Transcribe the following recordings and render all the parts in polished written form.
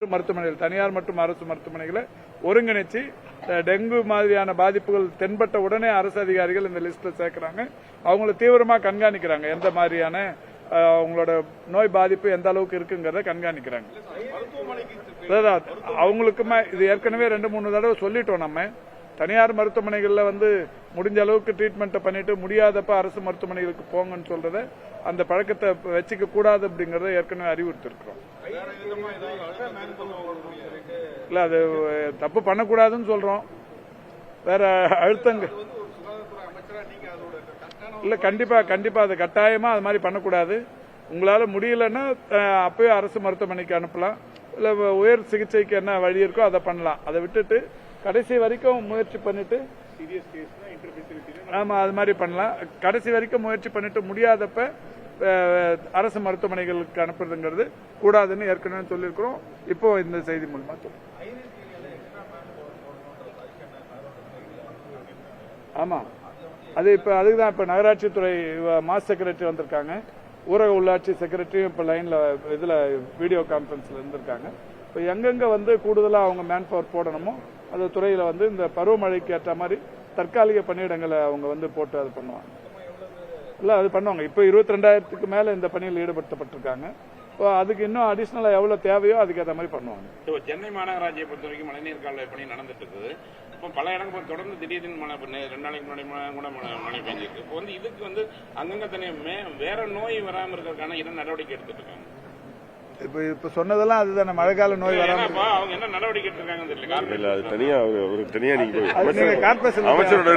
மருத்துவமனைகள் தனியார் மற்றும் அரசு மருத்துவமனைகளை ஒருங்கிணைச்சு டெங்கு மாதிரியான பாதிப்புகள் தென்பட்ட உடனே அரசு அதிகாரிகள் இந்த லிஸ்ட்ல சேர்க்கிறாங்க. அவங்கள தீவிரமா கண்காணிக்கிறாங்க. எந்த மாதிரியான அவங்களோட நோய் பாதிப்பு எந்த அளவுக்கு இருக்குங்கிறத கண்காணிக்கிறாங்க. அவங்களுக்குமே இது ஏற்கனவே 2-3 தடவை சொல்லிட்டோம். நம்ம தனியார் மருத்துவமனைகளில் முடிஞ்ச அளவுக்கு ட்ரீட்மெண்ட் பண்ணிட்டு முடியாதப்ப அரசு மருத்துவமனைகளுக்கு போங்கன்னு சொல்றத அந்த பழக்கத்தை வச்சுக்க கூடாது அப்படிங்கறத ஏற்கனவே அறிவுறுத்திருக்கிறோம். இல்ல அது தப்பு பண்ணக்கூடாதுன்னு சொல்றோம். வேற அழுத்தங்க இல்ல கண்டிப்பா அது கட்டாயமா அது மாதிரி பண்ணக்கூடாது. உங்களால முடியலன்னா அப்பவே அரசு மருத்துவமனைக்கு அனுப்பலாம். இல்ல உயர் சிகிச்சைக்கு என்ன வழி இருக்கோ அதை பண்ணலாம். அதை விட்டுட்டு கடைசி வரைக்கும் முயற்சி பண்ணிட்டு ஆமா அது மாதிரி பண்ணலாம். கடைசி வரைக்கும் முயற்சி பண்ணிட்டு முடியாதப்ப அரசு மருத்துவமனைகளுக்கு அனுப்புறதுங்கிறது கூடாதுன்னு ஏற்கனவே சொல்லியிருக்கிறோம். இப்போ இந்த செய்தி மூலமா சொல்றோம். ஆமா அது இப்ப அதுக்குதான் இப்ப நகராட்சித்துறை மாஸ் செக்ரட்டரி வந்திருக்காங்க. ஊரக உள்ளாட்சி செக்ரட்டரியும் இப்ப லைன்ல இதுல வீடியோ கான்பரன்ஸ்ல இருந்திருக்காங்க. இப்ப எங்கெங்க கூடுதலா அவங்க மேன் பவர் போடணுமோ அந்த துறையில இந்த பருவமழைக்கு ஏற்ற மாதிரி தற்காலிக பணியிடங்களை அவங்க போட்டு அது பண்ணுவாங்க. இல்ல அது பண்ணுவாங்க. இப்ப 22,000க்கு மேல இந்த பணியில் ஈடுபடுத்தப்பட்டிருக்காங்க. அதுக்கு இன்னும் அடிஷனலா எவ்வளவு தேவையோ அதுக்கு ஏற்ற மாதிரி பண்ணுவாங்க. சென்னை மாநகராட்சியை பொறுத்த வரைக்கும் மழைநீர் கால்வாய் பணி நடந்துட்டு இருக்குது. இப்போ பல இடங்கள் தொடர்ந்து திடீர்னு மழை 2 நாளைக்கு முன்னாடி கூட மழை பெஞ்சிருக்கு. இப்போ இதுக்கு அங்கங்க தனியாக வேற நோய் வராமல் இருக்கிறதுக்கான என்ன நடவடிக்கை எடுத்துட்டு இருக்காங்க? இப்ப சொன்னதெல்லாம் அதுதானே மழைக்கால நோய் வராம அவங்க என்ன நடவடிக்கை எடுத்திருக்காங்கன்னு தெரியல. அது தனியா ஒரு தனியா நீங்க கார்பரேஷன் அமைச்சரோட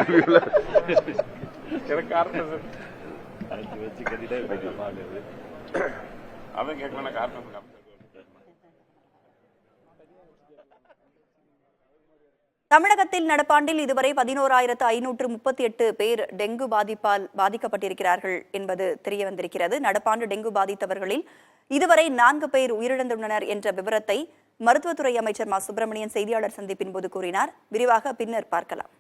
அவன் கேட்கலாம் காரணம். தமிழகத்தில் நடப்பாண்டில் இதுவரை 11,538 பேர் டெங்கு பாதிப்பால் பாதிக்கப்பட்டிருக்கிறார்கள் என்பது தெரியவந்திருக்கிறது. நடப்பாண்டு டெங்கு பாதித்தவர்களில் இதுவரை 4 பேர் உயிரிழந்துள்ளனர் என்ற விவரத்தை மருத்துவத்துறை அமைச்சர் மா. சுப்பிரமணியன் செய்தியாளர் சந்திப்பின் போது கூறினார். விரிவாக பின்னர் பார்க்கலாம்.